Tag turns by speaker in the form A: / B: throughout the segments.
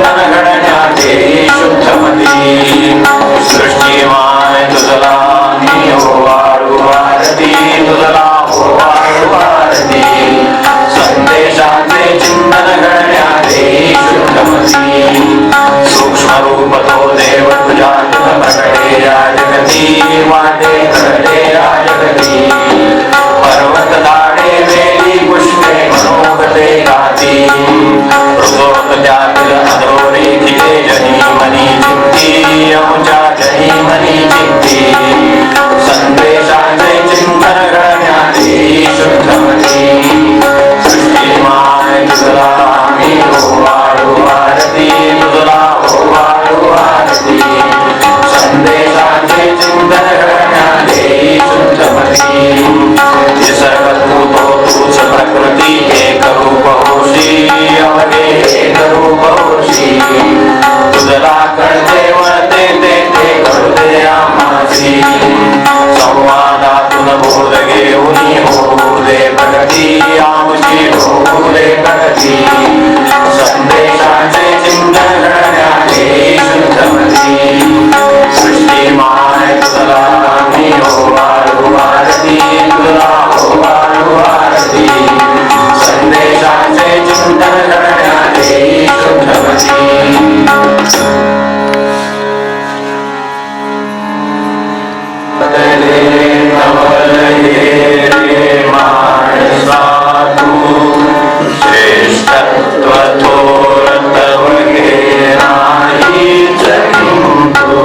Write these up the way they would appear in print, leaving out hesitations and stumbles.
A: चिंतन घडण्याचे शुद्धमती सृष्टीमान तुझला मी हो वाळू आरती तुझला हो वाळू आरती संदेशाचे चिंतन घडण्याचे शुद्धमती सूक्ष्म रूप तो देव तुझ्या प्रकटे या जगती वाटे करते या जगती पर्वत दाडे वेली पुष्पे मनोगते गाती हृदोत त्यातील अधोरे खिले जनी मनी चित्ती अमुच्या जनी मनी चित्ती संदेशाचे चिंतन घडण्याचे शुद्धमती सृष्टीमान तुझला मी हो वाळू आरती तुझला हो वाळू आरती संदेशाचे चिंतन घडण्याचे शुद्धमती निसर्ग तू तो तूच प्रकृती एक रूप होशी अवघे एक रूप होशी तुझला कळते वळते ते कळते आम्हासी संवादातून बोध घेऊन होऊ दे प्रगती आमची होऊ दे प्रगती संदेशाचे चिंतन घडण्याचे शुद्धमती सृष्टीमान तुझला मी हो वाळू आरती तुझला हो वाळू आरती संदेशाचे चिंतन घडण्याचे शुद्धमती बदले नवलये रे माणसा तू श्रेष्ठत्व थोरतव हे नाहीच किंतु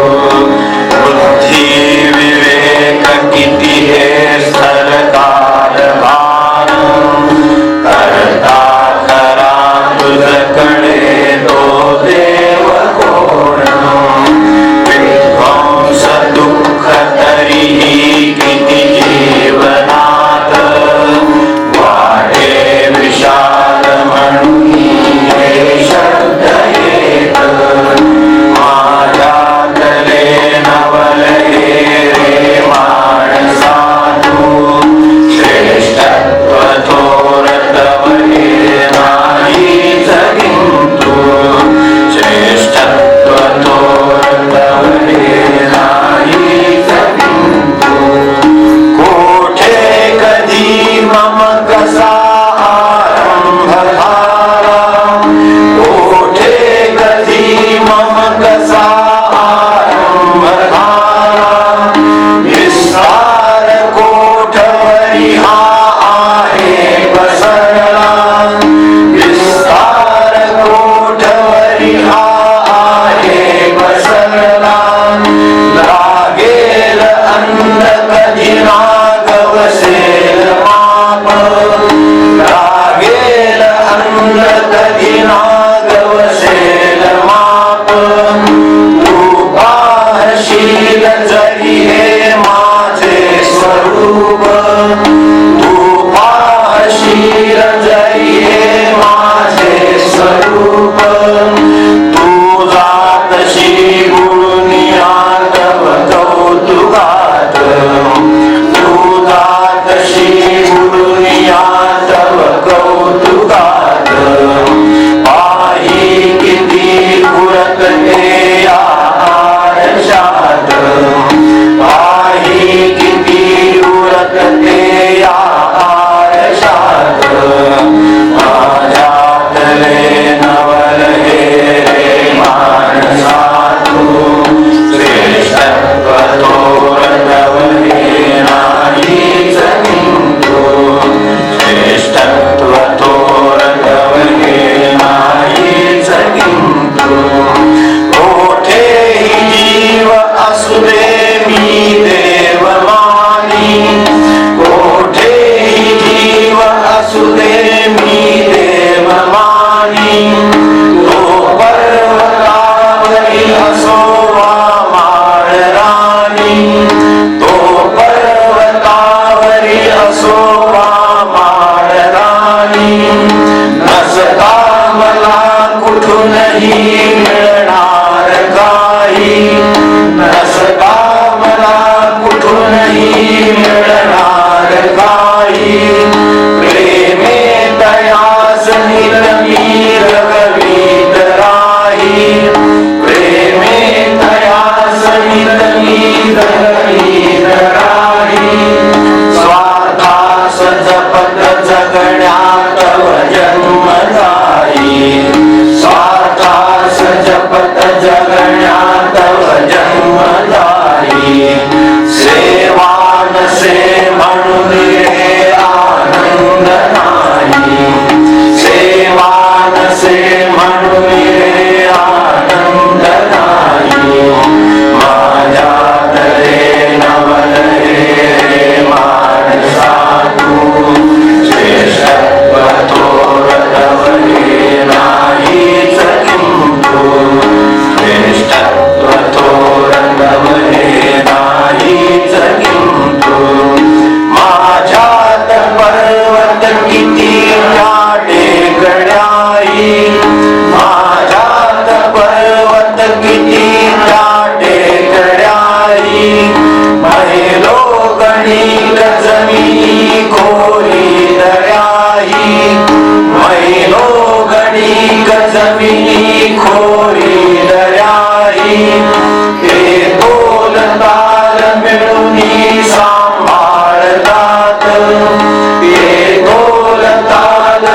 A: बुद्धी विवेक किती हे स्थलकाल भान करता खरा तुझकडे तो देव कोण विध्वंस दुःख तरीही किती जीवनात वाढे विशाल म्हणून हे शब्द येत माझ्यातले नवलये रे माणसा तू श्रेष्ठत्व थोरतव हे नाहीच किंतु श्रेष्ठत्व थोरतव हे नाहीच किंतु कोठे कधी मम कसा आरंभ झाला कोठे कधी मम कसा आरंभ झाला विस्तार कोठवरी हा आहे पसरला विस्तार कोठवरी हा आहे पसरला लागेल अन्न कधी नागवसेल माप लागेल अन्न कधी नागवसेल माप तू पाहशील जरी हे माझे स्वरूप तू पाहशील जरी हे माझे स्वरूप तू जातशी गुणनियात कौतुकात तू जातशी गुणनियात कौतुकात पाही किती पुरकते या आरशात पाही किती पुरकते या आरशात माझ्यातले नवलये रे माणसा तू श्रेष्ठत्व थोरतव हे नाहीच किंतु श्रेष्ठत्व थोरतव हे नाहीच किंतु कोठेही जीव असू दे मी देव मानी कोठेही जीव असू दे मी देव मानी तो पर्वतावरी असो वा माळ राणी तो पर्वतावरी असो वा माळ राणी नसता मला कुठूनही मिळणार काही नसता मला कुठूनही मिळणार काही प्रेमे तयास निरमी रगवीत राही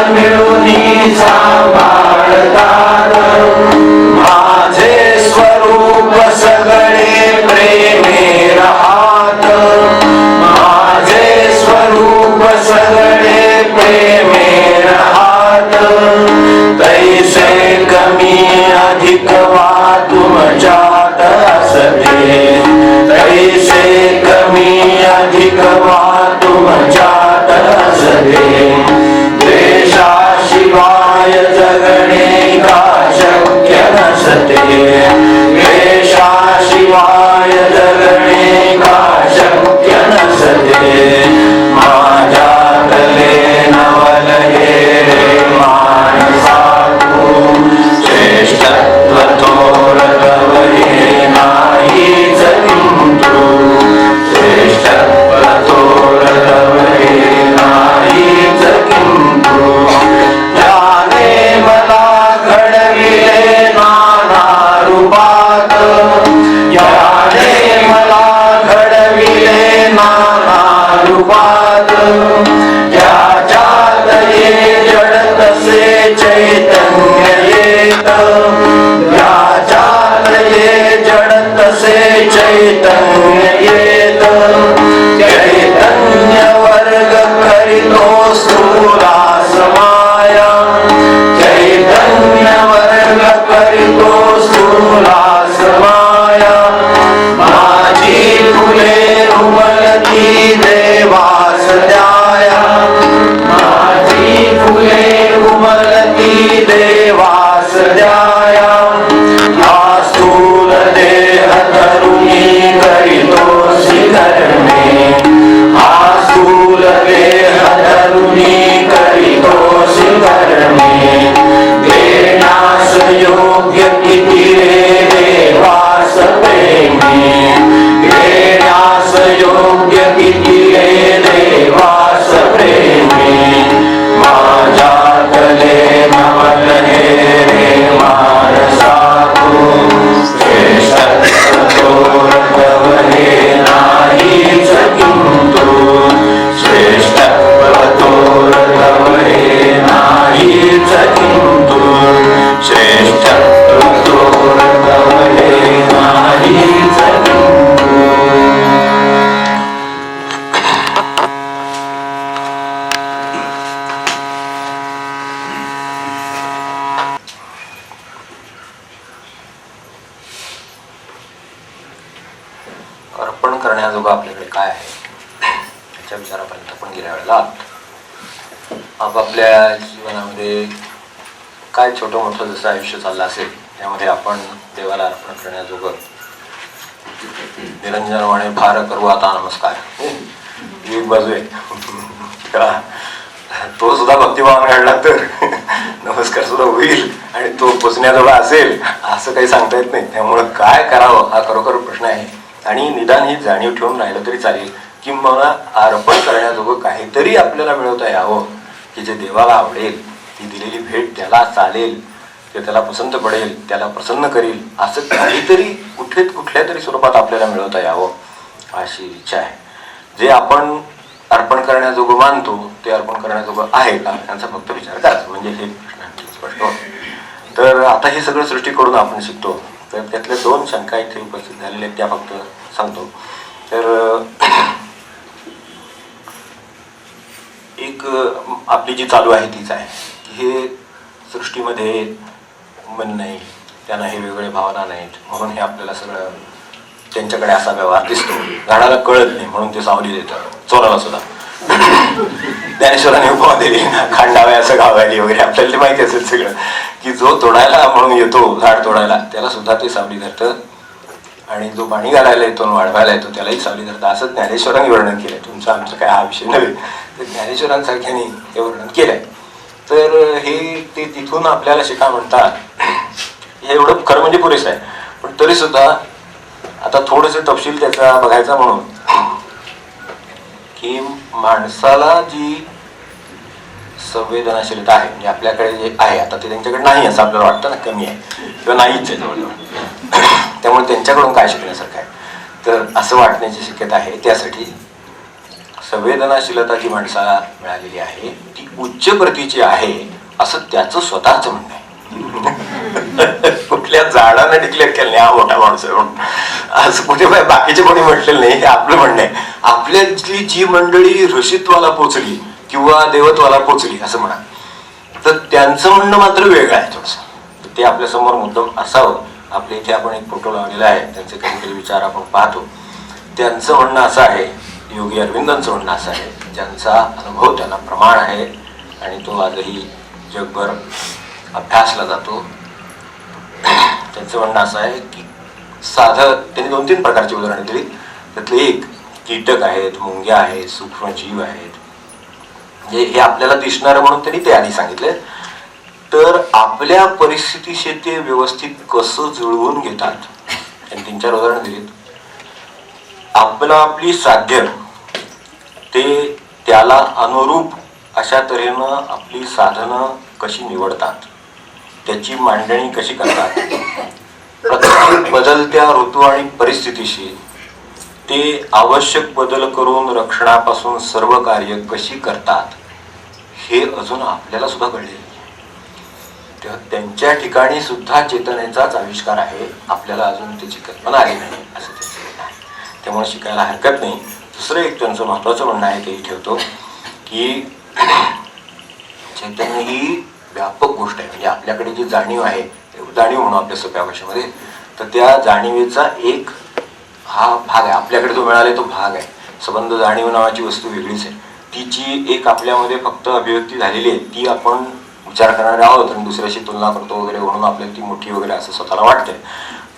A: मिळून सांभाळतात माझे स्वरूप सगळे प्रेमे राहत माझे स्वरूप सगळे प्रेमे राहत तैसे कमी अधिक वा तुमच्यात असते तैसे कमी अधिक वा तुमच्यात असते द्वेषाशिवाय जगणे का शक्य नसते द्वेषाशिवाय जगणे का शक्य नसते माझ्यातले नवलहे रे मानसा तू श्रेष्ठत्व थोरतवहे नाहीच किंतु श्रेष्ठत्व थोरतवहे नाहीच किंतु त्याने मला घडविले नाना रूपात याने मला घडविले नाना रूपात त्याच्यात ये जड तसे चैतन्य येत त्याच्यात ये जड तसे चैतन्य येत चैतन्य वर्ग करीतो स्थूलास माया चैतन्य वर्ग करीतो स्थूलास माया माझी फुले उमलती देवास द्याया माझी फुले उमलती देवास द्याया हा स्थूल देह धरुणी करीतो शिखरणे हा स्थूल देह धरुणी करीतो शिखरणे देण्यास योग्य किती रे देवास प्रेमी देण्यास योग्य किती रे देवास प्रेमी माझ्यातले नवलहे रे मानसा तू श्रेष्ठत्व थोरतवहे नाहीच किंतु श्रेष्ठत्व थोरतवहे नाहीच किंतु श्रेष्ठत्व थोरतवहे नाहीच किंतु अर्पण करण्याजोगं आपल्याकडे काय आहे याच्या विचारापर्यंत आपण गेल्या वेळेला आपापल्या जीवनामध्ये काय छोटं मोठं जसं आयुष्य चाललं असेल त्यामध्ये आपण देवाला अर्पण करण्याजोगं निरंजनवाणे फार करू आता नमस्कार एक बाजू आहे का तो सुद्धा भक्तिभाव घडला तर नमस्कार सुद्धा होईल आणि तो पोचण्याजोगा असेल असं काही सांगता येत नाही. त्यामुळं काय करावं हा खरोखर प्रश्न आहे आणि निदान ही जाणीव ठेवून राहिलं तरी चालेल की मला अर्पण करण्याजोगं काहीतरी आपल्याला मिळवता यावं की जे देवाला आवडेल, ती दिलेली भेट त्याला चालेल, ते त्याला पसंत पडेल, त्याला प्रसन्न करेल, असं काहीतरी कुठल्या तरी स्वरूपात आपल्याला मिळवता यावं अशी इच्छा आहे. जे आपण अर्पण करण्याजोगं मानतो ते अर्पण करण्याजोगं आहे का यांचा फक्त विचार करायचा म्हणजे हे प्रश्न स्पष्ट होतं. तर आता हे सगळं सृष्टीकडून आपण शिकतो तर त्यातल्या दोन शंका इथे उपस्थित झालेल्या आहेत त्या फक्त सांगतो. तर एक आपली जी चालू आहे तीच आहे की हे सृष्टीमध्ये मन नाही, त्यांना हे वेगळे भावना नाहीत म्हणून हे आपल्याला सगळं त्यांच्याकडे असा व्यवहार दिसतो. झाडाला कळत नाही म्हणून ते सावली देतात, चोराला सुद्धा. ज्ञानेश्वरांनी उपमा दिली खांडावे असं गावाली वगैरे आपल्याला ते माहिती असेल सगळं की जो तोडायला म्हणून येतो झाड तोडायला त्याला सुद्धा ते सावली धरतं आणि जो पाणी घालायला येतो वाढवायला येतो त्यालाही सावली धरतं. असं ज्ञानेश्वरांनी वर्णन केलंय. तुमचं आमचं काय हा विषय नव्हे, तर ज्ञानेश्वरांसारख्याने हे वर्णन केलंय. तर हे ते तिथून आपल्याला शिका म्हणतात हे एवढं खरं म्हणजे पुरेसं आहे. पण तरी सुद्धा आता थोडंसं तपशील त्याचा बघायचा म्हणून की माणसाला जी संवेदनाशीलता आहे म्हणजे आपल्याकडे जे आहे आता ते त्यांच्याकडे नाही असं आपल्याला वाटतं ना, कमी आहे किंवा नाहीच आहे जवळजवळ. त्यामुळे त्यांच्याकडून काय शिकण्यासारखं आहे तर असं वाटण्याची शक्यता आहे. त्यासाठी संवेदनाशीलता जी माणसाला मिळालेली आहे ती उच्च प्रतीची आहे असं त्याचं स्वतःच म्हणणं आहे. कुठल्या झाडानं डिक्लेअर केलं नाही हा मोठा माणूस आहे म्हणून, असं कुठे बाकीचे कोणी म्हटलेलं नाही. हे आपलं म्हणणं आहे. आपल्यातली जी मंडळी ऋषित्वाला पोचली किंवा देवत्वाला पोचली असं म्हणा, तर त्यांचं म्हणणं मात्र वेगळं आहे थोडंसं. ते आपल्या समोर मुद्दाम असावं. आपल्या इथे आपण एक फोटो लावलेला आहे, त्यांचे काहीतरी विचार आपण पाहतो. त्यांचं म्हणणं असं आहे, योगी अरविंदांचं म्हणणं असं आहे, ज्यांचा अनुभव त्यांना प्रमाण आहे आणि तो आजही जगभर अभ्यासला जातो. त्यांचं म्हणणं असं आहे की साधं, त्यांनी 2-3 प्रकारची उदाहरणं दिली. त्यातले एक कीटक आहेत, मुंग्या आहेत, सूक्ष्मजीव आहेत, म्हणजे हे आपल्याला दिसणारं म्हणून त्यांनी ते आधी सांगितले. तर आपल्या परिस्थितीशी ते व्यवस्थित कसं जुळवून घेतात त्यांनी 3-4 उदाहरणं दिलीत. आपली साध्य ते त्याला अनुरूप अशा तऱ्हेनं आपली साधनं कशी निवडतात, त्याची मांडणी कशी करतात, प्रत्येक बदलत्या ऋतू आणि परिस्थितीशी ते आवश्यक बदल करून रक्षणापासून सर्व कार्य कशी करतात, हे अजून आपल्याला सुद्धा कळले. तेव्हा त्यांच्या ठिकाणी सुद्धा चेतनेचाच आविष्कार आहे, आपल्याला अजून त्याची कल्पना आली नाही असं त्यांचं म्हणणं आहे. त्यामुळे शिकायला हरकत नाही. दुसरं एक त्यांचं महत्त्वाचं म्हणणं आहे, तेही ठेवतो की चैतन्य ही व्यापक गोष्ट आहे. म्हणजे आपल्याकडे जी जाणीव आहे, जाणीव म्हणून आपल्या सोप्या भाषेमध्ये, तर त्या जाणीवेचा एक हा भाग आहे. आपल्याकडे जो मिळाला तो भाग आहे. संबंध जाणीव नावाची वस्तू वेगळीच आहे. तिची एक आपल्यामध्ये फक्त अभिव्यक्ती झालेली आहे, ती आपण विचार करणारे आहोत आणि दुसऱ्याशी तुलना करतो वगैरे, म्हणून आपल्याला ती मोठी वगैरे असं स्वतःला वाटतंय.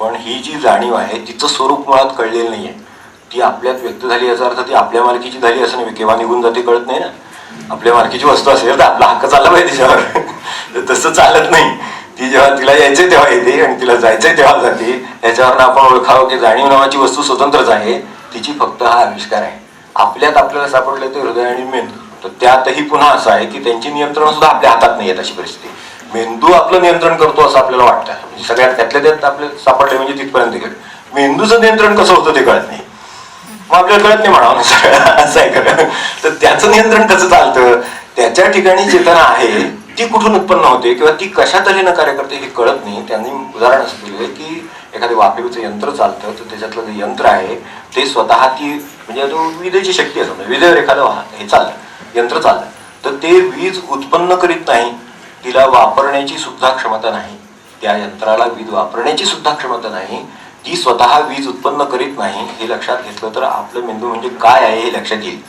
A: पण ही जी जाणीव आहे तिचं स्वरूप मुळात कळलेलं नाही आहे. ती आपल्यात व्यक्त झाली याचा अर्थ ती आपल्या मालकीची झाली असं नाही. केव्हा निघून जाते कळत नाही ना. आपल्या मालकीची वस्तू असेल तर आपला हक्क चालला पाहिजे तिच्यावर. तसं चालत नाही. ती जेव्हा तिला यायचंय तेव्हा येते आणि तिला जायचंय तेव्हा जाते. याच्यावरनं आपण ओळखावं की जाणीव नावाची वस्तू स्वतंत्रच आहे, तिची फक्त हा आविष्कार आहे. आपल्यात आपल्याला सापडलं ते हृदय आणि मेंदू. तर त्यातही पुन्हा असं आहे की त्यांची नियंत्रण सुद्धा आपल्या हातात नाही आहेत अशी परिस्थिती. मेंदू आपलं नियंत्रण करतो असं आपल्याला वाटतं. म्हणजे सगळ्यात त्यातल्या त्यात आपले सापडले म्हणजे तिथपर्यंत गेले. मेंदूचं नियंत्रण कसं होतं ते कळत नाही. मग आपल्याला कळत नाही म्हणावं असं आहे खरं. तर त्याचं नियंत्रण कसं चालतं, त्याच्या ठिकाणी चेतना आहे ती कुठून उत्पन्न होते किंवा ती कशा तऱ्हेनं कार्य करते हे कळत नाही. त्यांनी उदाहरण असं दिलं की एखादे वाफेचं यंत्र चालतं, तर त्याच्यातलं जे यंत्र आहे ते स्वतः ती म्हणजे तो विजेची शक्ती असं, म्हणजे विजेवर एखादं हे चाललं, यंत्र चाललं, तर ते वीज उत्पन्न करीत नाही. तिला वापरण्याची सुद्धा क्षमता नाही. त्या यंत्राला वीज वापरण्याची सुद्धा क्षमता नाही. ती स्वतः वीज उत्पन्न करीत नाही. हे लक्षात घेतलं तर आपलं मेंदू म्हणजे काय आहे हे लक्षात येईल.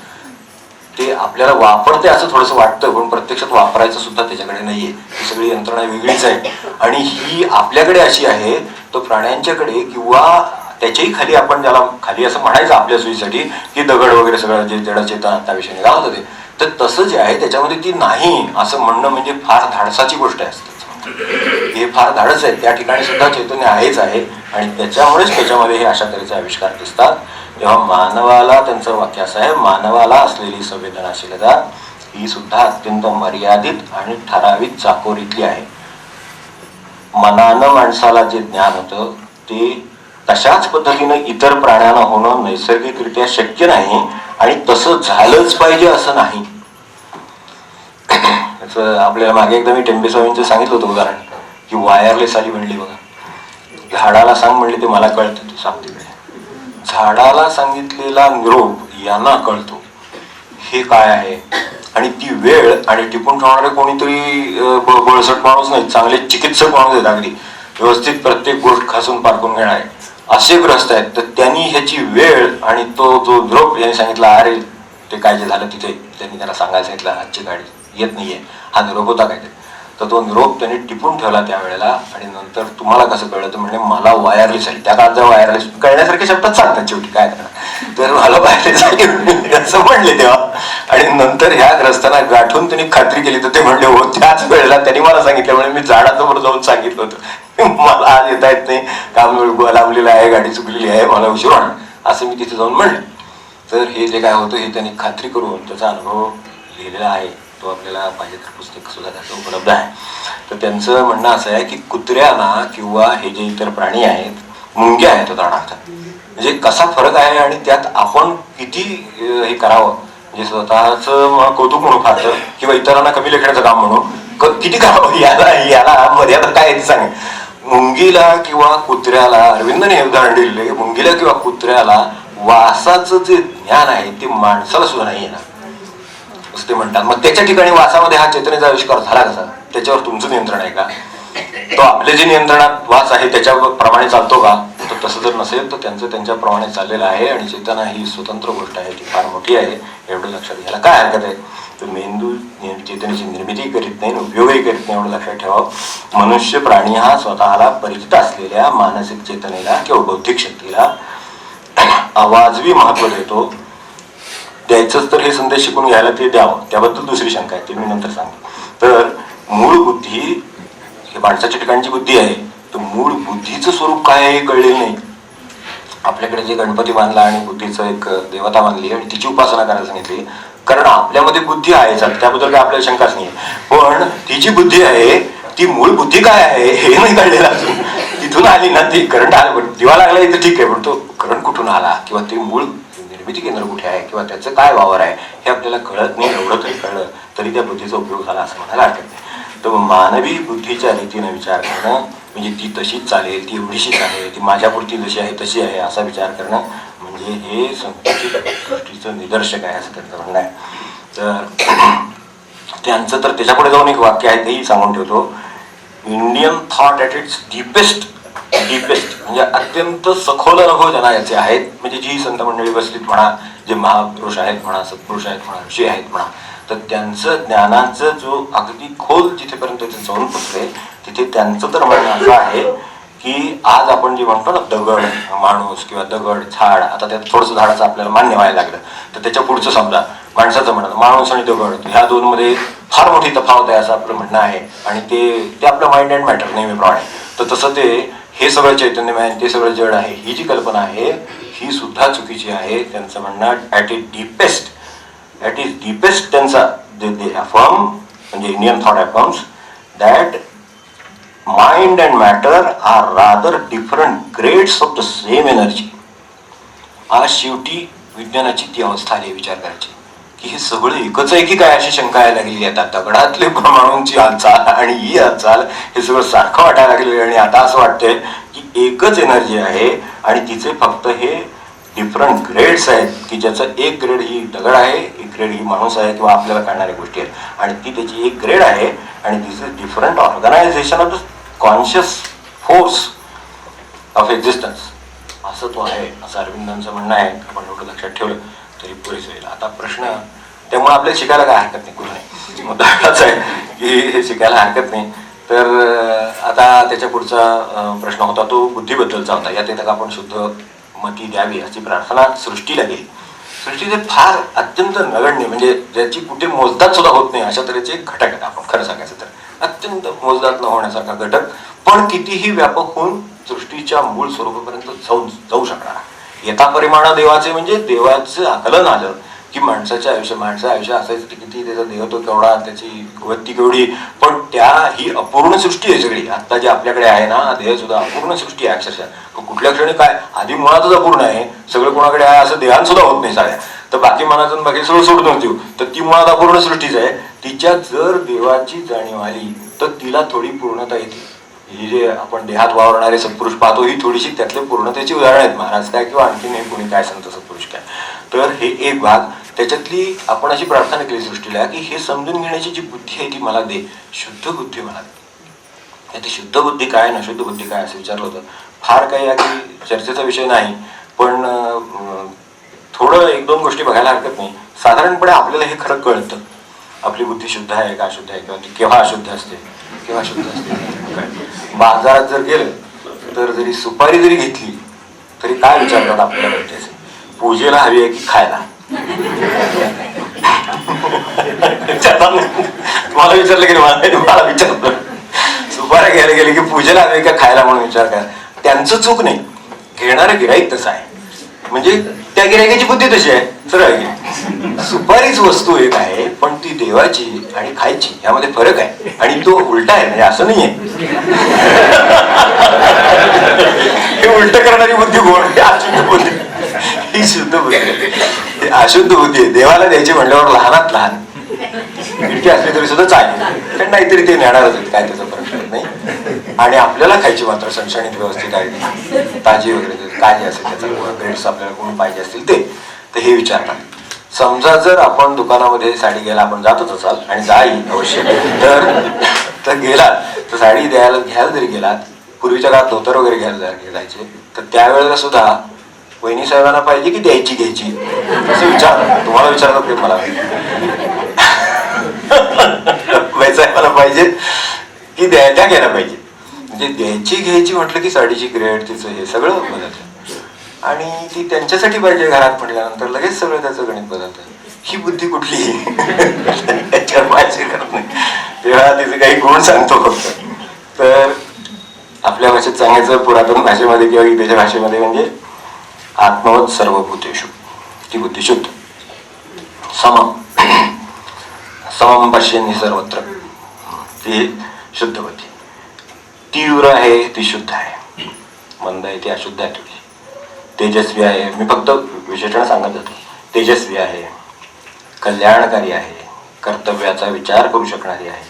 A: ते आपल्याला वापरते असं थोडंसं वाटतं, पण प्रत्यक्षात वापरायचं सुद्धा त्याच्याकडे नाहीये. ही सगळी यंत्रणा वेगळीच आहे आणि ही आपल्याकडे अशी आहे, तर प्राण्यांच्याकडे किंवा त्याच्याही खाली, आपण ज्याला खाली असं म्हणायचं आपल्या सोयीसाठी की दगड वगैरे सगळं जे जडचेतन आता विषय निघाला होता ते, तर तसं जे आहे त्याच्यामध्ये ती नाही असं म्हणणं म्हणजे फार धाडसाची गोष्ट आहे. हे फार धाडस आहे. त्या ठिकाणी सुद्धा चैतन्य आहेच आहे आणि त्याच्यामुळेच त्याच्यामध्ये हे अशा तऱ्हेचे आविष्कार दिसतात. तेव्हा मानवाला, त्यांचं वाक्य असं आहे, मानवाला असलेली संवेदनाशीलता ही सुद्धा अत्यंत मर्यादित आणि ठराविक चाकोरीतली आहे. मनानं माणसाला जे ज्ञान होतं ते तशाच पद्धतीनं इतर प्राण्यांना होणं नैसर्गिकरित्या शक्य नाही आणि तसं झालंच पाहिजे असं नाही. आपल्याला मागे एकदा मी टेंबेस्वामींचं सांगितलं होतं उदाहरण की वायरलेस आली म्हणली बघा. झाडाला सांग म्हणले ते मला कळतं, तू सांग तिकडे. झाडाला सांगितलेला निरोप यांना कळतो हे काय आहे. आणि ती वेळ आणि टिपून ठेवणारे कोणीतरी बळसट माणूस नाही, चांगले चिकित्सक माणूस आहेत, अगदी व्यवस्थित प्रत्येक गोष्ट खासून पारखून घेणारे असे ग्रस्त आहेत. तर त्यांनी ह्याची वेळ आणि तो जो निरोप यांनी सांगितला, अरे ते काय जे झालं तिथे, त्यांनी त्याला सांगायला सांगितलं आजची गाडी येत नाहीये, हा निरोप होता काहीतरी. तर तो निरोप त्यांनी टिपून ठेवला त्यावेळेला. आणि नंतर तुम्हाला कसं कळलं तर म्हणजे मला वायरलेस आली. त्या काळात वायरलेस कळण्यासारख्या शब्दात सांगतात शेवटी काय करणार, तर मला वायरलेस आली असं म्हणले तेव्हा. आणि नंतर ह्या ग्रस्तांना गाठून त्यांनी खात्री केली, तर ते म्हणले हो त्याच वेळेला त्यांनी मला सांगितलं, म्हणजे मी झाडासमोर जाऊन सांगितलं होतं मला आज येता येत नाही, काम लावलेलं आहे, गाडी चुकलेली आहे, मला उशीर होणार, असं मी तिथे जाऊन म्हणले. तर हे जे काय होतं हे त्यांनी खात्री करून त्याचा अनुभव लिहिलेला आहे. तो आपल्याला पाहिजे तर पुस्तक सुद्धा त्याचं उपलब्ध आहे. तर त्यांचं म्हणणं असं आहे की कुत्र्यांना किंवा हे जे इतर प्राणी आहेत, मुंग्या आहेत उदाहरणार्थ, म्हणजे कसा फरक आहे आणि त्यात आपण किती हे करावं म्हणजे स्वतःच कौतुक म्हणून फारतं किंवा इतरांना कमी लेखण्याचं काम म्हणून किती काम याला याला मर्यादा काय आहे ते सांग. मुंगीला किंवा कुत्र्याला, अरविंदने हे उदाहरण दिलेलं आहे, मुंगीला किंवा कुत्र्याला वासाचं जे ज्ञान आहे ते माणसाला सुद्धा नाही येणार असं ते म्हणतात. मग त्याच्या ठिकाणी वासामध्ये हा चैतन्याचा आविष्कार झाला कसा? त्याच्यावर तुमचं नियंत्रण आहे का? तो आपले जे नियंत्रणात वास आहे त्याच्याप्रमाणे चालतो का? तर तसं जर नसेल तर त्यांचं त्यांच्याप्रमाणे चाललेलं आहे. आणि चेतना ही स्वतंत्र गोष्ट आहे, ती फार मोठी आहे, एवढं लक्षात घ्यायला काय हरकत आहे? तर मेंदू चेतनेची निर्मिती करीत नाही, उपयोगही करीत नाही, एवढं लक्षात ठेवावं. मनुष्य प्राणी हा स्वतःला परिचित असलेल्या मानसिक चेतनेला किंवा बौद्धिक शक्तीला अवाजवी महत्व देतो. द्यायचंच तर हे संदेश शिकून घ्यायला ते द्यावं, त्याबद्दल दुसरी शंका आहे, ती मी नंतर सांगेन. तर मूळ बुद्धी हे माणसाच्या ठिकाणची बुद्धी आहे, तर मूळ बुद्धीचं स्वरूप काय आहे हे कळलेलं नाही. आपल्याकडे जे गणपती बांधला आणि बुद्धीचं एक देवता मानली आणि तिची उपासना करायला सांगितली, कारण आपल्यामध्ये बुद्धी आहे, त्याबद्दल काय आपल्याला शंकाच नाही. पण ती जी बुद्धी आहे ती मूळ बुद्धी काय आहे हे नाही कळलेलं अजून. तिथून आली ना ती, करंट आला, पण दिवा लागला इथं ठीक आहे, पण तो करंट कुठून आला किंवा ते मूळ निर्मिती केंद्र कुठे आहे किंवा त्याचं काय वावर आहे हे आपल्याला कळत नाही. एवढं तरी कळलं तरी त्या बुद्धीचा उपयोग झाला असं म्हणायला हरकत नाही. तर मानवी बुद्धीच्या रीतीने विचार करणं म्हणजे ती तशीच चालेल, ती एवढीशीच आहे, ती माझ्यापुरती जशी आहे तशी आहे असा विचार करणं म्हणजे हे संकुचित दृष्टीचं निदर्शक आहे असं त्यांचं म्हणणं आहे. तर त्यांचं तर त्याच्यापुढे जाऊन एक वाक्य आहे तेही सांगून ठेवतो. Indian thought at its deepest म्हणजे अत्यंत सखोल अनुभव ज्यांना याचे आहेत, म्हणजे जी संत मंडळी बसलीत म्हणा, जे महापुरुष आहेत म्हणा, सत्पुरुष आहेत म्हणा, ऋषी आहेत म्हणा, तर त्यांचं ज्ञानाचं जो अगदी खोल जिथेपर्यंत ते जाऊन पोचले तिथे त्यांचं तर म्हणणं असं आहे की आज आपण जे म्हणतो ना दगड माणूस किंवा दगड झाड, आता त्यात थोडंसं झाडाचं आपल्याला मान्य व्हायला लागलं तर त्याच्या पुढचं समजा माणसाचं म्हणणं माणूस आणि दगड ह्या दोन मध्ये फार मोठी तफावत आहे असं आपलं म्हणणं आहे. आणि ते आपलं माइंड अँड मॅटर नेहमीप्रमाणे. तर तसं ते हे सगळं चैतन्यमय आहे, ते सगळं जड आहे, ही जी कल्पना आहे ही सुद्धा चुकीची आहे. त्यांचं म्हणणं ॲट इज डीपेस्ट त्यांचा दे अफर्म म्हणजे Indian thought affirms that mind and matter are rather different grades of the same energy. आज शेवटी विज्ञानाची ती अवस्था आली विचार करायची की हे सगळं एकच आहे की काय अशी शंका यायला लागलेली आहे. आता दगडातले परमाणूंची हालचाल आणि ही हालचाल हे सगळं सारखं वाटायला लागलेलं आहे आणि आता असं वाटतंय की एकच एनर्जी आहे आणि तिचे फक्त हे डिफरंट ग्रेड्स आहेत की ज्याचं एक ग्रेड ही दगड आहे, एक ग्रेड ही माणूस आहे किंवा आपल्याला कळणाऱ्या गोष्टी आहेत आणि ती त्याची एक ग्रेड आहे आणि this is different organization of the conscious force of existence असं तो आहे असं अरविंदांचं म्हणणं आहे. आपण एवढं लक्षात ठेवलं तरी पुरेसं होईल. आता प्रश्न त्यामुळे आपल्याला शिकायला काय हरकत नाही, कुठं नाही, मुद्दा एवढाच आहे की हे शिकायला हरकत नाही. तर आता त्याच्या पुढचा प्रश्न होता तो बुद्धीबद्दलचा होता. यात येतं आपण शुद्ध मती द्यावी अशी प्रार्थना सृष्टीला केली. सृष्टीचे फार अत्यंत नगण्य म्हणजे ज्याची कुठे मोजदात सुद्धा होत नाही अशा तऱ्हेचे घटक आहेत. आपण खरं सांगायचं तर अत्यंत मोजदात न होण्यासारखा घटक, पण कितीही व्यापक होऊन सृष्टीच्या मूळ स्वरूपापर्यंत जाऊ शकणार. यथा परिमाण देवाचे म्हणजे देवाचं आकलन आलं की माणसाचं आयुष्य असायचं ते किती, त्याचा देह तो केवढा, त्याची वृत्ती केवढी, पण ही अपूर्ण सृष्टी आहे सगळी. आता जे आपल्याकडे आहे ना देह सुद्धा अपूर्ण सृष्टी आहे अक्षरशः. कुठल्या क्षणी काय आधी मुळातच अपूर्ण आहे, सगळं कोणाकडे आहे असं देहान सुद्धा होत नाही साऱ्या. तर बाकी मनाचं बाकी सगळं सोडून देऊ, तर ती मुळात अपूर्ण सृष्टीच आहे. तिच्यात जर देवाची जाणीव आली तर तिला थोडी पूर्णता येते. ही जे आपण देहात वावरणारे सत्पुरुष पाहतो ही थोडीशी त्यातले पूर्णतेची उदाहरण आहेत. महाराज काय किंवा आणखी नाही कोणी काय संत सत्पुरुष काय. तर हे एक भाग त्याच्यातली आपण अशी प्रार्थना केली सृष्टीला की हे समजून घेण्याची जी बुद्धी आहे ती मला दे, शुद्ध बुद्धी मला दे. ती शुद्ध बुद्धी काय ना शुद्ध बुद्धी काय असं विचारलं होतं. फार काही अगदी चर्चेचा विषय नाही, पण थोडं एक दोन गोष्टी बघायला हरकत नाही. साधारणपणे आपल्याला हे खरं कळतं आपली बुद्धी शुद्ध आहे का अशुद्ध आहे किंवा ती केव्हा अशुद्ध असते केव्हा शुद्ध असते. बाजारात जर गेलं तर जरी सुपारी जरी घेतली तरी काय विचारतात आपल्याला भेटायचं, पूजेला हवी आहे की खायला. तुम्हाला विचारलं की मला विचारलं सुपाऱ्या घ्यायला गेले की पूजेला हवी का खायला म्हणून विचार करा. त्यांचं चूक नाही, घेणारं गिराईक तसं आहे. म्हणजे त्या गिरायकाची बुद्धी तशी आहे, सरळ आहे. सुपारीच वस्तू एक आहे पण ती देवाची आणि खायची यामध्ये फरक आहे आणि तो उलटा आहे, म्हणजे असं नाहीये. हे उलट करणारी बुद्धी कोण? अशुद्ध बुद्धी. ही शुद्ध बुद्धी आहे. अशुद्ध बुद्धी आहे. देवाला द्यायची म्हणल्यावर लहानात लहान इतकी असली तरी सुद्धा चालेल, कारण नाहीतरी ते नेणारच आहेत, काय त्याचा फरक पडत नाही. आणि आपल्याला खायची मात्र सणसणीत व्यवस्थित आहे, ताजी वगैरे काय जे असेल त्याचा ग्रेड्स आपल्याला कोणी पाहिजे असतील ते, तर हे विचारतात. समजा जर आपण दुकानामध्ये साडी घ्यायला आपण जातच असाल, आणि जाई अवश्य, तर गेलात तर साडी घ्यायला जरी गेलात, पूर्वीच्या काळात धोतर वगैरे घ्यायला जायचे, तर त्यावेळेला सुद्धा वहिनी साहेबांना पाहिजे की द्यायची घ्यायची असं विचार तुम्हाला विचारतो की मला साहेबांना पाहिजे की द्यायला घ्यायला पाहिजे. म्हणजे द्यायची घ्यायची म्हटलं की साडीची ग्रेड तिचं हे सगळं बदलतं, आणि ती त्यांच्यासाठी पाहिजे घरात म्हटल्यानंतर लगेच सगळं त्याचं गणित बदलतं. ही बुद्धी कुठली त्याच्यावर पाहिजे करत नाही, तेव्हा तिचे काही गुण सांगतो फक्त. तर आपल्या भाषेत सांगायचं पुरातन भाषेमध्ये किंवा गीतेच्या भाषेमध्ये म्हणजे आत्मवत सर्वभूतेषु, ती बुद्धी शुद्ध. समम समम पश्यन्ति सर्वत्र, ती शुद्ध बुद्धी. तीव्र आहे ती शुद्ध आहे, मंद आहे ती अशुद्ध आहे थोडी. तेजस्वी आहे, मी फक्त विशेषण सांगत जातो, तेजस्वी आहे, कल्याणकारी आहे, कर्तव्याचा विचार करू शकणारी आहे,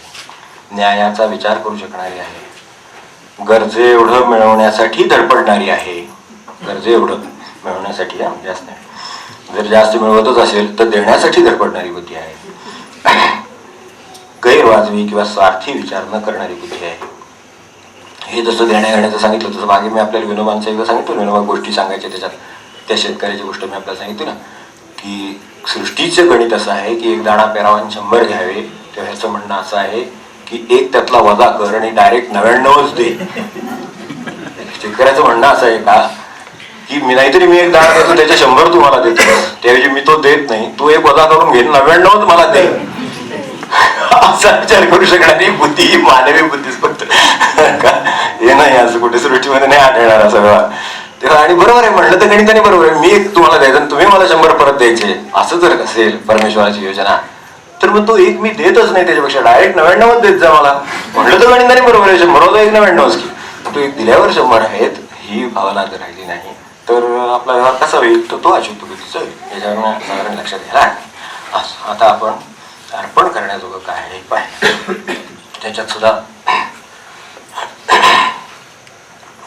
A: न्यायाचा विचार करू शकणारी आहे, गरजे एवढं मिळवण्यासाठी धडपडणारी आहे. गरजे एवढं मिळवण्यासाठी, जास्त नाही, जर जास्त मिळवतच असेल तर देण्यासाठी धडपडणारी बुद्धी आहे. गैरवाजवी किंवा स्वार्थी विचार न करणारी बुद्धी आहे. हे जसं देण्या घेण्याचं सांगितलं तसं मागे मी आपल्याला विनोबांचं एकदा सांगितलं, विनोबा गोष्टी सांगायच्या त्याच्यात, त्या शेतकऱ्याची गोष्ट मी आपल्याला सांगितली ना, की सृष्टीचं गणित असं आहे की 1 दाणा पेरावा आणि 100 घ्यावे. तेव्हा ह्याचं म्हणणं असं आहे की 1 त्यातला वजा कर आणि डायरेक्ट 99च दे. शेतकऱ्याचं म्हणणं असं आहे का की मी नाहीतरी मी 1 दाणा देतो त्याचे 100 तुम्हाला देतो, त्याऐवजी मी तो देत नाही, तू 1 वजा करून घे, 99च मला दे, असा विचार करू शकणारी बुद्धी ही मानवी बुद्धीच फक्त हे नाही, असं कुठे सृष्टीमध्ये नाही आढळणार सगळं. तेव्हा आणि बरोबर आहे म्हणलं तर गणिताने बरोबर आहे, मी 1 तुम्हाला द्यायचं आणि तुम्ही मला 100 परत द्यायचे, असं जर असेल परमेश्वराची योजना, तर मग तो 1 मी देतच नाही, त्याच्यापेक्षा डायरेक्ट 99च देत जा मला, म्हणलं तर गणिताने बरोबर आहे, 100 होता 1 99च की. तो 1 दिल्यावर 100 आहेत ही भावना जर राहिली नाही तर आपला व्यवहार कसा होईल, तर तो अशुद्ध बुद्धीचा होईल. याच्यावर साधारण लक्षात घ्यायला. आता आपण अर्पण करण्याजोगं काय आहे पाय, त्याच्यात सुद्धा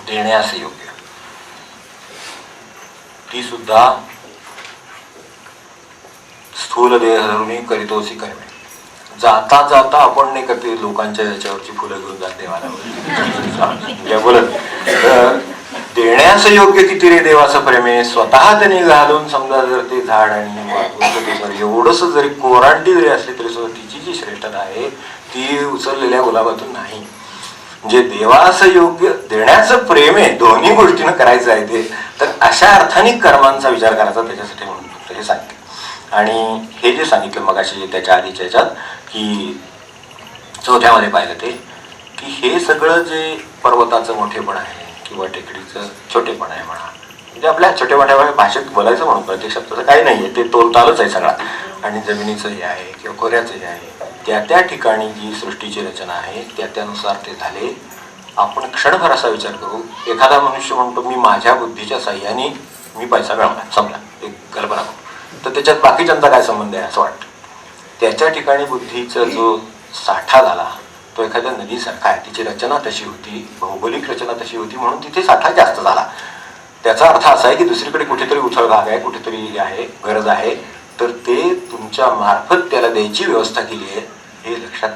A: देण्यास योग्य, ती सुद्धा स्थूल देह धरून करीतोसी कर्मे. जाता जाता आपण नाही करते लोकांच्या याच्यावरची फुलं घेऊन जात देवाला बोलत, देण्यास योग्य किती रे देवाचं प्रेमे, स्वतः त्यांनी घालून समजा जर ते झाड आणि एवढंच जरी कोरांटी जरी असली तरी सुद्धा तिची जी श्रेष्ठता आहे ती उचललेल्या गुलाबातून नाही. म्हणजे देवास योग्य देण्याचं प्रेम आहे, दोन्ही गोष्टीनं करायचं आहे ते, तर अशा अर्थाने कर्मांचा विचार करायचा त्याच्यासाठी म्हणून हे सांगितलं. आणि हे जे सांगितलं मगाशी त्याच्या आधीच्या याच्यात की चौथ्यामध्ये पाहिलं ते की हे सगळं जे पर्वताचं मोठेपण आहे किंवा टेकडीचं छोटेपण आहे म्हणा, म्हणजे आपल्या छोट्या मोठ्या भाषेत बोलायचं म्हणून प्रत्येक शब्दाचं काही नाही आहे, ते तोलतालच आहे सगळा. आणि जमिनीचं हे आहे किंवा खोऱ्याचं हे आहे, त्या त्या ठिकाणी जी सृष्टीची रचना आहे त्या त्यानुसार ते झाले. आपण क्षणभर असा विचार करू, एखादा मनुष्य म्हणतो मी माझ्या बुद्धीच्या साह्याने मी पैसा मिळवला, समजा एक कल्पना करू, तर त्याच्यात बाकीच्यांचा काय संबंध आहे असं वाटतं. त्याच्या ठिकाणी बुद्धीचा जो साठा झाला तो एखाद्या नदीसारखा आहे, तिची रचना तशी होती, भौगोलिक रचना तशी होती म्हणून तिथे साठा जास्त झाला. त्याचा अर्थ असा आहे की दुसरीकडे कुठेतरी उथळ भाग आहे, कुठेतरी आहे गरज आहे, तर ते तुमच्या मार्फत त्याला द्यायची व्यवस्था केली आहे हे लक्षात.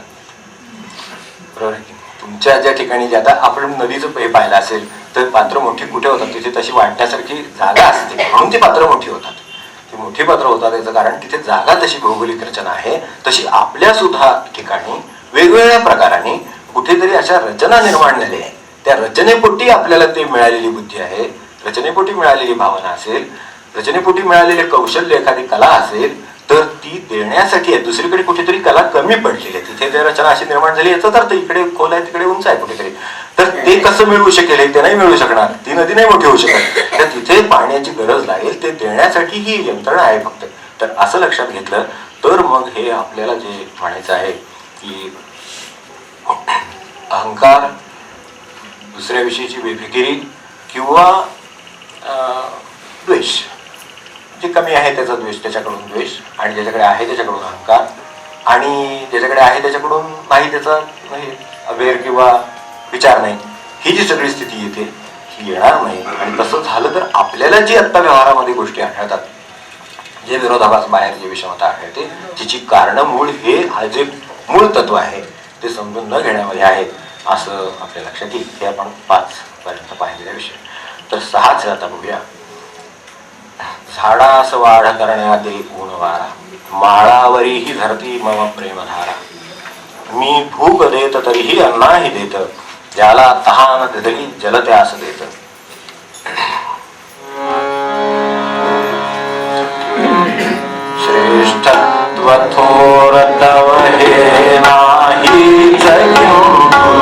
A: बरोबर आहे की तुमच्या ज्या ठिकाणी आता आपण नदीचं हे पाहिलं असेल तर पात्र मोठी कुठे होतात, तिथे तशी वाटण्यासारखी जागा असते म्हणून ती पात्र मोठी होतात. ती मोठी पात्र होतात याचं कारण तिथे जागा तशी भौगोलिक रचना आहे. तशी आपल्या सुद्धा ठिकाणी वेगवेगळ्या प्रकाराने कुठेतरी अशा रचना निर्माण झाल्या आहे, त्या रचनेपोटी आपल्याला ते मिळालेली बुद्धी आहे, रचनेपोटी मिळालेली भावना असेल, रचनेपोटी मिळालेले कौशल्य एखादी कला असेल तर ती देण्यासाठी आहे. दुसरीकडे कुठेतरी कला कमी पडलेली आहे, तिथे जर रचना अशी निर्माण झाली याचा अर्थ इकडे खोल आहे तिकडे उंच आहे कुठेतरी, तर ते कसं मिळवू शकेल, ते नाही मिळू शकणार, ती नदी नाही मोठी होऊ शकत, तर तिथे पाण्याची गरज लागेल, ते देण्यासाठी ही यंत्रणा आहे फक्त. तर असं लक्षात घेतलं तर मग हे आपल्याला जे म्हणायचं आहे की अहंकार, दुसऱ्याविषयीची बेफिकिरी किंवा द्वेष जे कमी आहे त्याचा द्वेष, त्याच्याकडून द्वेष, आणि ज्याच्याकडे आहे त्याच्याकडून अहंकार, आणि ज्याच्याकडे आहे त्याच्याकडून नाही त्याचा नाही अवेर किंवा विचार नाही, ही जी सगळी स्थिती येते ही येणार नाही. आणि तसं झालं तर आपल्याला जी आत्ता व्यवहारामध्ये गोष्टी आढळतात, जे विरोधाभास बाहेर जे विषमता आढळते, जिची कारणं मूळ हे हा जे मूळ तत्व आहे ते समजून न घेण्यामध्ये आहे असं आपल्या लक्षात येईल. हे आपण 5 पर्यंत पाहिलेला विषय. तर 6च आता बघूया. झाडास वाढ करण्या दे ऊन वारा, माळावरी ही धरती मम प्रेमधारा. मी भूक देत तरीही अन्नाही देत, ज्याला तहान दिली जल त्यास देत. श्रेष्ठत्व थोर तव हे नाही जगिंतु,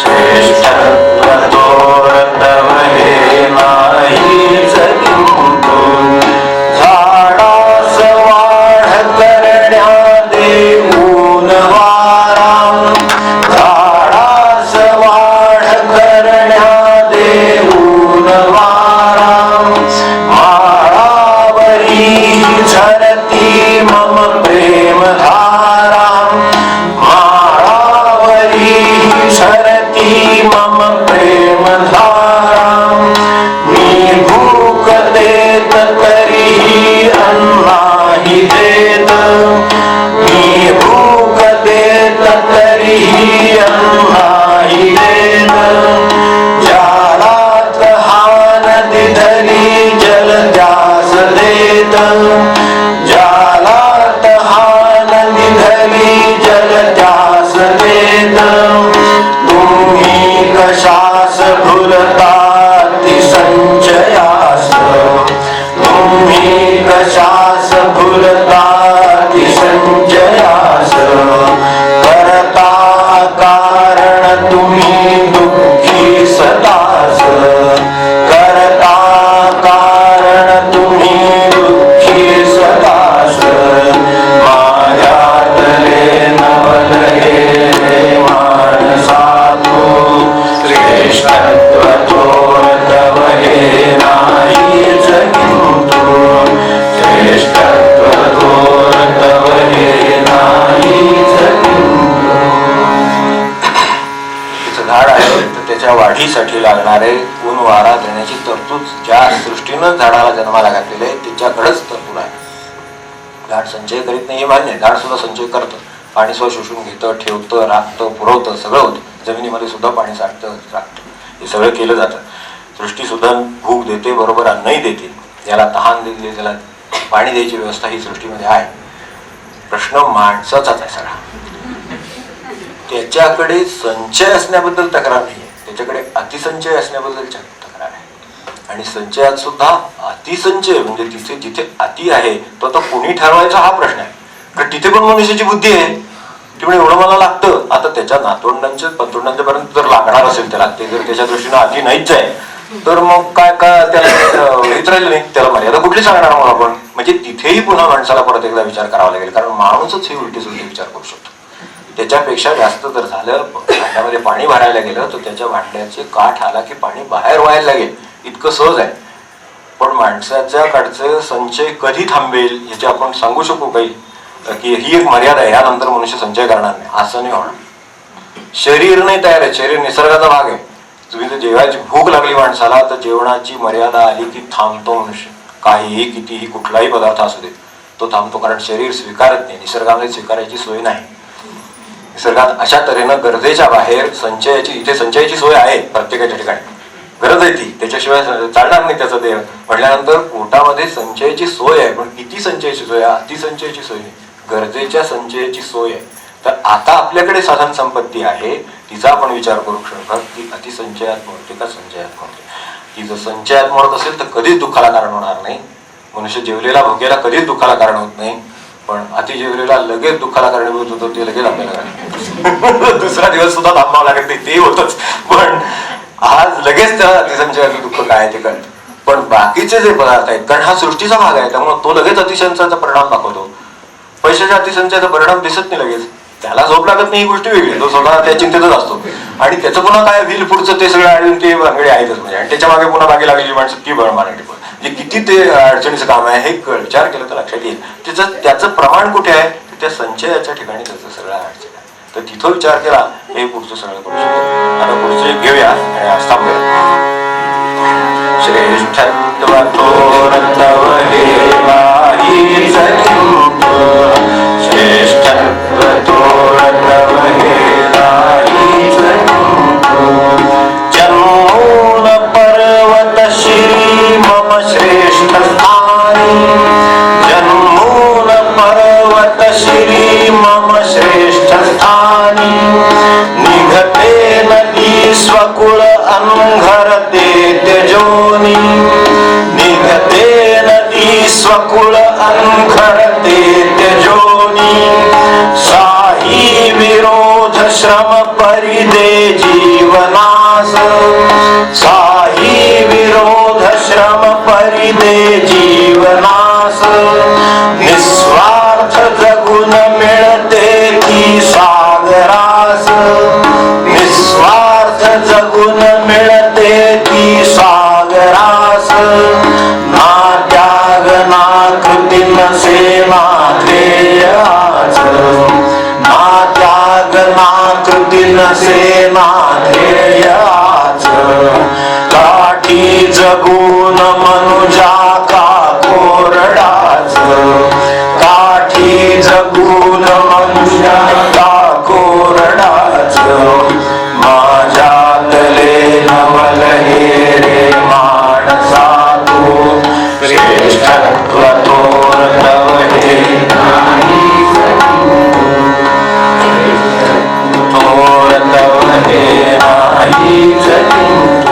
A: श्रेष्ठत्व थोर तव हे नाही जगिंतु. झाडास वाढ करण्या दे ऊन वारा, झाडास वाढ करण्या दे ऊन वारा. माळावरी झरती मम प्रेमधारा, माळावरी झरती मम प्रेमधारा. मी भूक देत तरीही अन्नाही देत, मी भूक देत तरीही अन्नाही देत. ज्याला तहान दिधली जल त्यास देत, ज्याला तहान दिधली जल त्यास देत. तुम्ही कशास भुलता ती संचयास, तुम्ही कशास भुलता ती संचयास. करता कारण तुम्ही दुःखी सदास, करता कारण तुम्ही दुःखी सदास. माझ्यातले नवल हे मानसा तू, श्रेष्ठत्व थोर तव हे नाही जगिंतु, श्रेष्ठत्व थोर तव हे नाही जगिंतु. झाड आहे तर त्याच्या वाढीसाठी लागणारे ऊन वारा देण्याची तरतूद ज्या सृष्टीनं झाडाला जन्माला घातलेले आहे त्याच्याकडेच तरतूद आहे. झाड संचय करीत नाही हे मान्य आहे, झाड सुद्धा संचय करतं, पाणी सुद्धा शोषून घेतं, ठेवतं, राखतं, पुरवतं, सगळं होतं. जमिनीमध्ये सुद्धा पाणी साठतं, राखतं, हे सगळं केलं जातं. सृष्टी सुद्धा भूक देते, बरोबर अन्नही देते, याला तहान देते, त्याला पाणी द्यायची व्यवस्था ही सृष्टीमध्ये आहे. प्रश्न माणसाचाच आहे सगळा. त्याच्याकडे संचय असण्याबद्दल तक्रार नाही आहे, त्याच्याकडे अतिसंचय असण्याबद्दल तक्रार आहे. आणि संचयात सुद्धा अतिसंचय म्हणजे तिथे जिथे अति आहे तो आता कोणी ठरवायचा हा प्रश्न आहे. कारण तिथे पण मनुष्याची बुद्धी आहे, त्यामुळे एवढं मला लागतं. आता त्याच्या नातवंडांच्या पतवंडांच्या पर्यंत जर लागणार असेल त्याला, ते जर त्याच्या दृष्टीनं अति नाहीच आहे तर मग काय त्याला हेच राहिलं नाही, त्याला मर्यादा कुठली सांगणार मग आपण. म्हणजे तिथेही पुन्हा माणसाला परत एकदा विचार करावा लागेल, कारण माणूसच ही उलटी सुलटी विचार करू शकतो. त्याच्यापेक्षा जास्त जर झालं, भांड्यामध्ये पाणी भरायला गेलं तर त्याच्या भांड्याचे काठ आला की पाणी बाहेर व्हायला लागेल, इतकं सहज आहे. पण माणसाच्या कडचं संचय कधी थांबेल याचे आपण सांगू शकू काही, की ही एक मर्यादा आहे, यानंतर मनुष्य संचय करणार नाही असं नाही होणार. शरीर नाही तयार आहे, शरीर निसर्गाचा भाग आहे. तुम्ही जर जेवायची भूक लागली माणसाला तर जेवणाची मर्यादा आली की थांबतो मनुष्य. काहीही कितीही कुठलाही पदार्थ असू दे तो थांबतो, कारण शरीर स्वीकारत नाही, निसर्गामध्ये स्वीकारायची सोय नाही. निसर्गात अशा तऱ्हेनं गरजेच्या बाहेर संचयाची, इथे संचयाची सोय आहे प्रत्येकाच्या ठिकाणी, गरज आहे ती, त्याच्याशिवाय चालणार नाही त्याचा देह म्हटल्यानंतर. पोटामध्ये संचयाची सोय आहे, पण किती संचयाची सोय आहे? अतिसंचयाची सोय नाही, गरजेच्या संचयाची सोय आहे. तर आता आपल्याकडे साधन संपत्ती आहे, तिचा आपण विचार करू शकतो की अतिसंचयात मोडते का संचयात मोडते. ती जर संचयात मोडत असेल तर कधीच दुःखाला कारण होणार नाही. मनुष्य जेवलेला भोग्याला कधीच दुःखाला कारण होत नाही, पण अति जेवलेला लगेच दुःखाला कारणीभूत होतं, ते लगेच आपल्याला दुसरा दिवस सुद्धा थांबावं लागत नाही, ते होतच. पण आज लगेच त्या अतिसंचयाचं दुःख काय ते कळतं. पण बाकीचे जे पदार्थ आहेत, कारण हा सृष्टीचा भाग आहे, त्यामुळे तो लगेच अतिसंचयाचा परिणाम दाखवतो. पैशाच्या अतिसंचयाचा परिणाम दिसत नाही लगेच, त्याला झोप लागत नाही ही गोष्ट वेगळी, तो स्वतः त्या चिंतेतच असतो. आणि त्याचं पुन्हा काय व्हील पुढचं ते सगळं आढळून ते भानगडी आहेतच म्हणजे. आणि त्याच्या मागे पुन्हा मागे लागलेली माणसं ती बळ मारायची किती ते अडचणीचं काम आहे हे विचार केला तर लक्षात येईल. त्याचं प्रमाण कुठे आहे, त्या संचयाच्या ठिकाणी त्याचं सगळं अडचण आहे. तर तिथं विचार केला हे पुढचं सगळं करू शकतो. आता पुढचं घेऊया आणि आज थांबूया. श्रेष्ठत्व तोरतव हेवाही जनिंप, श्रेष्ठत्व तोरतव हेवाही जनिंप, जन्मूल पर्वत श्री मम श्रेष्ठ स्थानी, जन्मूल पर्वत श्री मम श्रेष्ठ स्थानी, निघते नदी स्वकुळ अंघरते त्यजोनी, निघते नदी स्वकुळ अंघरते त्यजोनी, साही विरोध श्रम परिदे जीवनास, साही विरोध श्रम परिदे जीवनास, निस्वार्थ जगून मिळते ती सागरास, निस्वार्थ जगून मिळते ती सागरास, ना त्याग ना कृती नसे ना ध्येयाच, ना त्याग ना कृती नसे ना ध्येयाच, काठी जगून मनुजा का कोरडाच, काठी जगून मनुजा का कोरडाच, माझ्यातले नवल हे रे माणसा तू, श्रेष्ठत्व तोरतव हे नाही तोरतव हे नाही जनिंप.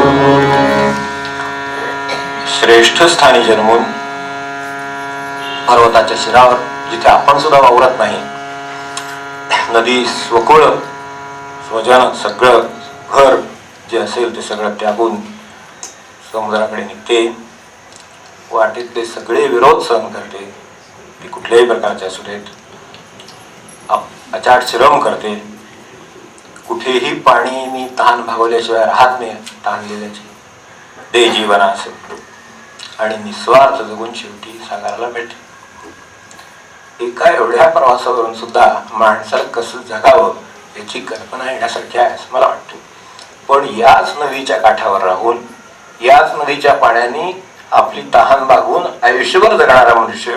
A: श्रेष्ठ स्थानी जन्मून पर्वताच्या शिरावर जिथे आपण सुद्धा वावरत नाही, नदी स्वकुळ स्वजन सगळं घर जे असेल ते सगळं त्यागून समुद्राकडे निघते, वाटेतले सगळे विरोध सहन करते, ती कुठल्याही प्रकारचे असू देत, अचाट श्रम करते, कुठेही पाणी मी तहान भागवल्याशिवाय राहत नाही, तहानलेल्याची दे जीवना असेल, आणि निस्वार्थ जगून शेवटी सागराला भेटते. एका एवढ्या प्रवासावरून सुद्धा माणसाला कसं जगावं याची कल्पना येण्यासारखी आहे असं मला वाटतं. पण याच नदीच्या काठावर राहून याच नदीच्या पाण्याने आपली तहान भागवून आयुष्यभर जगणारा मनुष्य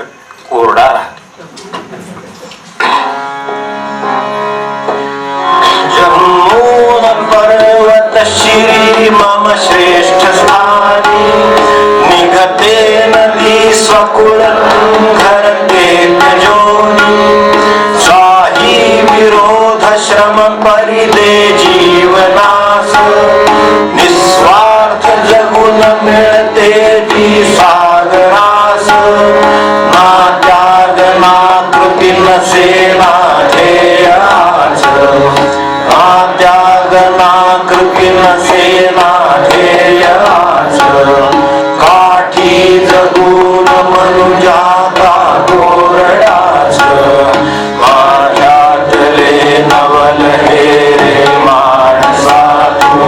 A: कोरडा राहतो. जन्मून पर्वत श्री मम श्रेष्ठ स्थानी, निघते नदी स्वकुळ अंघरते त्यजोनी, साही विरोध श्रम परिदे जीवनास, निस्वार्थ जगून मिळते ती सागरास, ना त्याग ना कृती नसे ना ध्येयाच, ना त्याग ना कृती नसे ना ध्येयाच, काठी जगून मनुजा का कोरडाच, माझ्यातले नवल हे रे माणसा तू,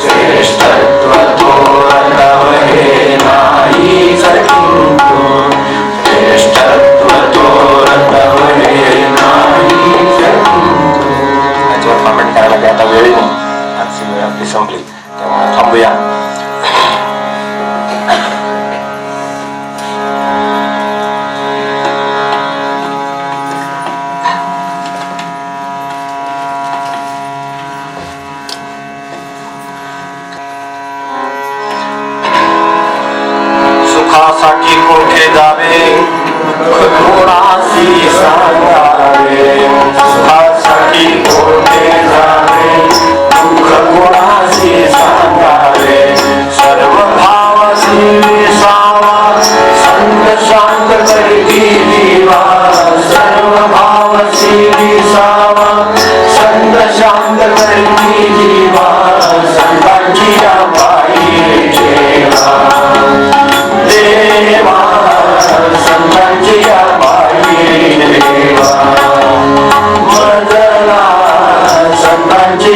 A: श्रेष्ठत्व तोरतव हे नाही जनिंप, श्रेष्ठत्व तोरतव हे नाही जनिंप. याच्यावर कमेंट करायला काय आता वेळ नाही, आजची वेळ आपली संपली, त्यामुळे थांबूया. सुखासाठी कोठे जावे, कोणाशी सांगावे, सुखासाठी कोठे जावे, दुःख कोणाशी सांगावे, सर्व भावाशी विसावा, संत शांत करती जीवा, सर्व भावाशी विसावा, संत शांत करती जीवा, संतांची पायी ठेवा देवा, संतांची पायी देवा, मजला संतांची